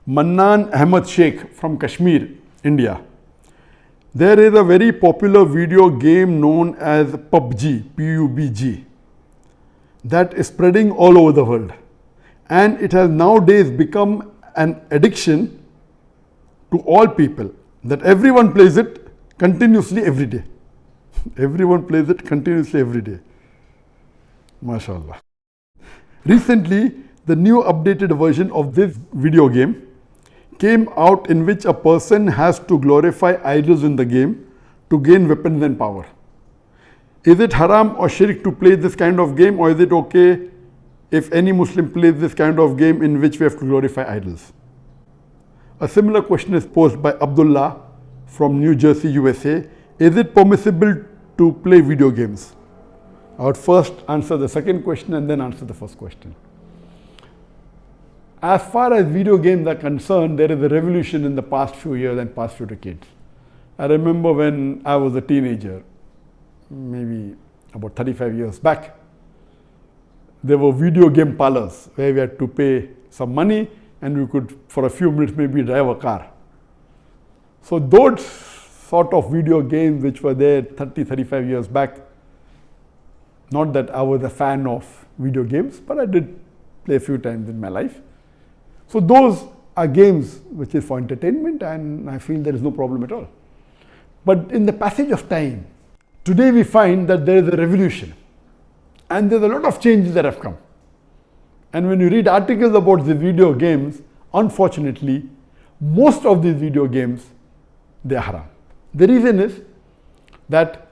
Mannan Ahmad Sheikh from Kashmir, India. There is a very popular video game known as PUBG, PUBG, that is spreading all over the world. And it has nowadays become an addiction to all people, that everyone plays it continuously every day. Everyone plays it continuously every day. MashaAllah. Recently, the new updated version of this video game came out, in which a person has to glorify idols in the game to gain weapons and power. Is it haram or shirk to play this kind of game, or is it okay if any Muslim plays this kind of game in which we have to glorify idols? A similar question is posed by Abdullah from New Jersey, USA. Is it permissible to play video games? I would first answer the second question and then answer the first question. As far as video games are concerned, there is a revolution in the past few years and past few decades. I remember when I was a teenager, maybe about 35 years back, there were video game parlors where we had to pay some money and we could, for a few minutes, maybe drive a car. So those sort of video games which were there 30, 35 years back, not that I was a fan of video games, but I did play a few times in my life. So those are games which is for entertainment, and I feel there is no problem at all. But in the passage of time, today we find that there is a revolution and there's a lot of changes that have come. And when you read articles about the video games, unfortunately, most of these video games, they are haram. The reason is that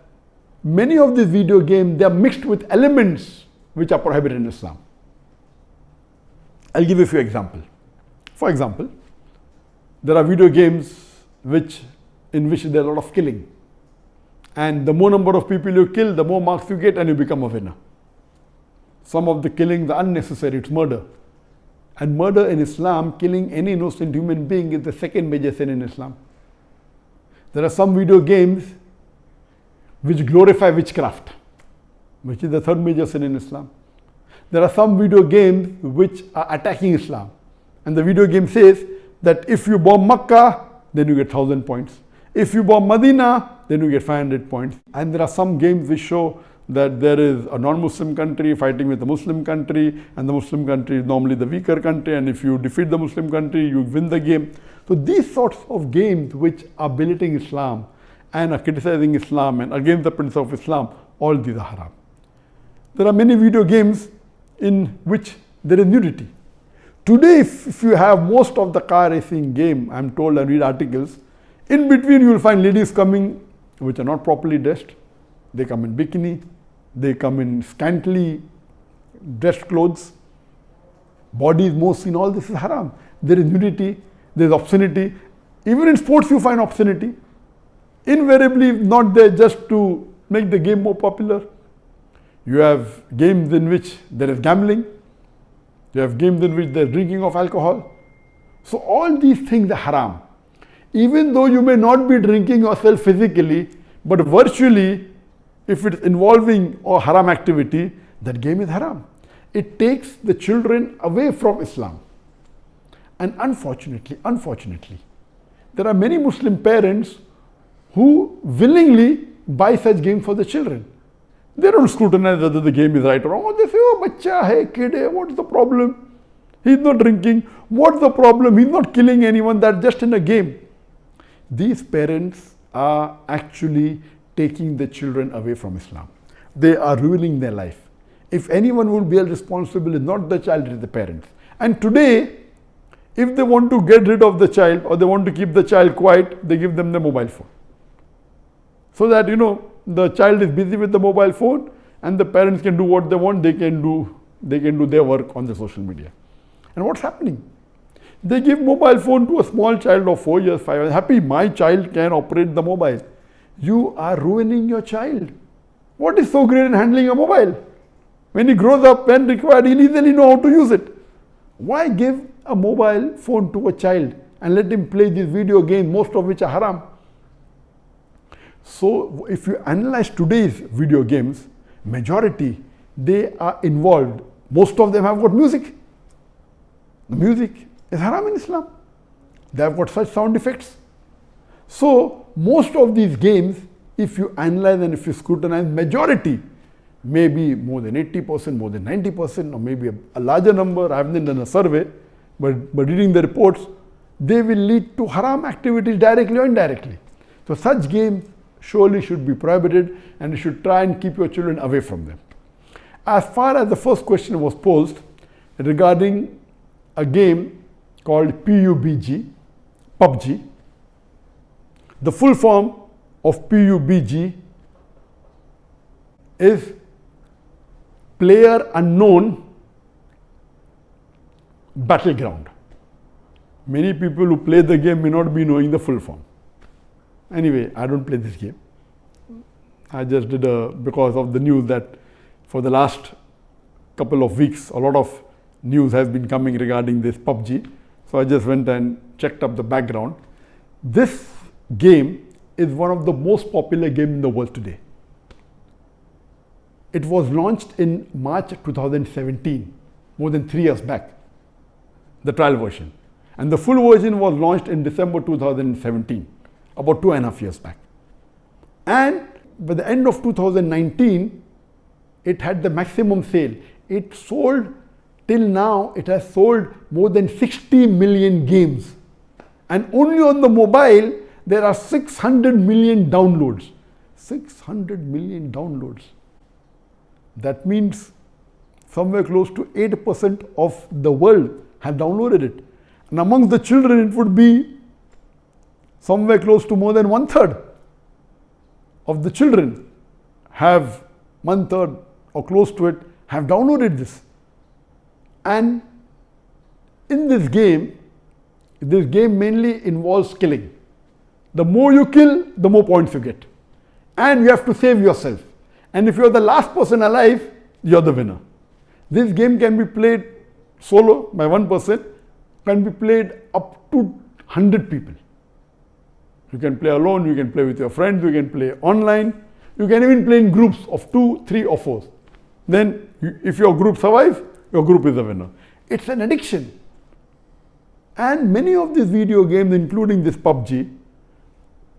many of these video games, they are mixed with elements which are prohibited in Islam. I'll give you a few examples. For example, there are video games in which there is a lot of killing. And the more number of people you kill, the more marks you get and you become a winner. Some of the killings are unnecessary, it's murder. And murder in Islam, killing any innocent human being, is the second major sin in Islam. There are some video games which glorify witchcraft, which is the third major sin in Islam. There are some video games which are attacking Islam. And the video game says that if you bomb Makkah, then you get 1,000 points. If you bomb Medina, then you get 500 points. And there are some games which show that there is a non-Muslim country fighting with a Muslim country, and the Muslim country is normally the weaker country, and if you defeat the Muslim country, you win the game. So these sorts of games which are belittling Islam and are criticizing Islam and against the principle of Islam, all these are haram. There are many video games in which there is nudity. Today, if you have most of the car racing game, I'm told, and read articles, in between you will find ladies coming which are not properly dressed. They come in bikini, they come in scantily dressed clothes, body is more seen, all this is haram. There is nudity, there is obscenity. Even in sports you find obscenity. Invariably not there just to make the game more popular. You have games in which there is gambling. You have games in which there is drinking of alcohol. So all these things are haram. Even though you may not be drinking yourself physically, but virtually, if it is involving a haram activity, that game is haram. It takes the children away from Islam. And unfortunately, there are many Muslim parents who willingly buy such games for the children. They don't scrutinize whether the game is right or wrong. They say, oh, bacha hai, kid hai, what's the problem? He's not drinking. What's the problem? He's not killing anyone. That's just in a game. These parents are actually taking the children away from Islam. They are ruining their life. If anyone will be held responsible, it's not the child, it is the parents. And today, if they want to get rid of the child or they want to keep the child quiet, they give them the mobile phone. So that, the child is busy with the mobile phone and the parents can do what they want. They can do their work on the social media. And what's happening? They give mobile phone to a small child of 4 years, 5 years. Happy, my child can operate the mobile. You are ruining your child. What is so great in handling a mobile? When he grows up, when required, he'll easily know how to use it. Why give a mobile phone to a child and let him play these video games, most of which are haram? So if you analyze today's video games, majority, they are involved. Most of them have got music. The music is haram in Islam. They have got such sound effects. So most of these games, if you analyze and if you scrutinize, majority, maybe more than 80%, more than 90%, or maybe a larger number, I haven't done a survey, but reading the reports, they will lead to haram activities directly or indirectly. So such games surely should be prohibited, and you should try and keep your children away from them. As far as the first question was posed regarding a game called PUBG, the full form of PUBG is Player Unknown Battleground. Many people who play the game may not be knowing the full form. Anyway, I don't play this game. I just did because of the news that for the last couple of weeks, a lot of news has been coming regarding this PUBG. So I just went and checked up the background. This game is one of the most popular games in the world today. It was launched in March 2017, more than 3 years back, the trial version. And the full version was launched in December 2017, about 2.5 years back. And by the end of 2019, it had the maximum sale. It sold, till now, it has sold more than 60 million games. And only on the mobile, there are 600 million downloads. 600 million downloads. That means somewhere close to 8% of the world have downloaded it. And amongst the children, it would be somewhere close to more than 1/3 of the children have 1/3 or close to it have downloaded this. And in this game mainly involves killing. The more you kill, the more points you get. And you have to save yourself. And if you're the last person alive, you're the winner. This game can be played solo by one person, can be played up to 100 people. You can play alone, you can play with your friends, you can play online, you can even play in groups of 2, 3 or 4. Then if your group survives, your group is the winner. It's an addiction. And many of these video games, including this PUBG,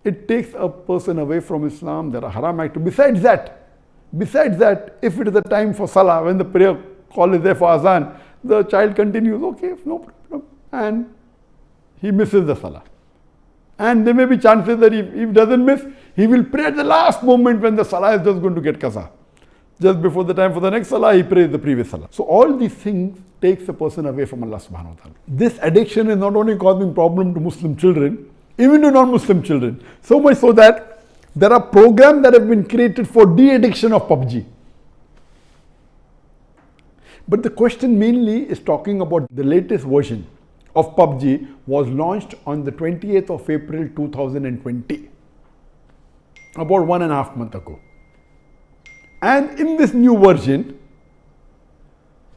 it takes a person away from Islam. There are haram activities. Besides that, if it is the time for Salah, when the prayer call is there for Azan, the child continues, okay, no problem, and he misses the Salah. And there may be chances that if he doesn't miss, he will pray at the last moment when the Salah is just going to get qaza. Just before the time for the next Salah, he prays the previous Salah. So all these things takes a person away from Allah subhanahu wa ta'ala. This addiction is not only causing problem to Muslim children, even to non-Muslim children. So much so that there are programs that have been created for de-addiction of PUBG. But the question mainly is talking about the latest version of PUBG was launched on the 28th of April 2020, about 1.5 months ago. And in this new version,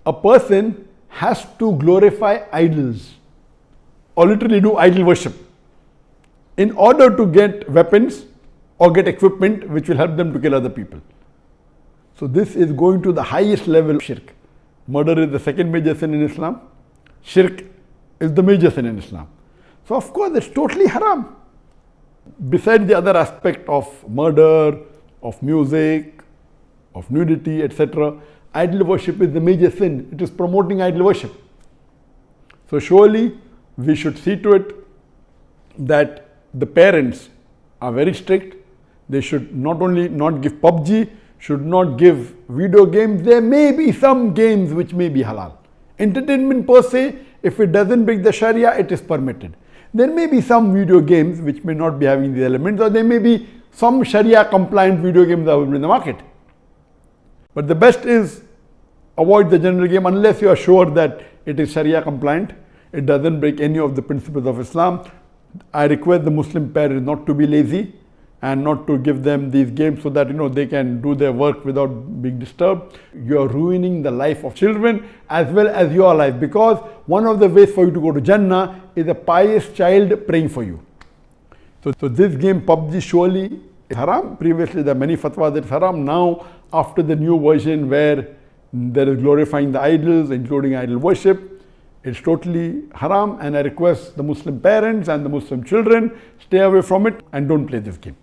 a person has to glorify idols or literally do idol worship in order to get weapons or get equipment which will help them to kill other people. So this is going to the highest level of shirk. Murder is the second major sin in Islam. Shirk is the major sin in Islam. So of course it's totally haram. Besides the other aspect of murder, of music, of nudity, etc., idol worship is the major sin. It is promoting idol worship. So surely we should see to it that the parents are very strict. They should not only not give PUBG, should not give video games. There may be some games which may be halal. Entertainment per se, if it doesn't break the Sharia, it is permitted. There may be some video games which may not be having these elements, or there may be some Sharia compliant video games available in the market. But the best is avoid the general game unless you are sure that it is Sharia compliant. It doesn't break any of the principles of Islam. I request the Muslim parents not to be lazy and not to give them these games so that they can do their work without being disturbed. You are ruining the life of children as well as your life, because one of the ways for you to go to Jannah is a pious child praying for you. So this game PUBG surely is haram. Previously there are many fatwas that it's haram. Now after the new version where there is glorifying the idols, including idol worship, It's totally haram, and I request the Muslim parents and the Muslim children, stay away from it and don't play this game.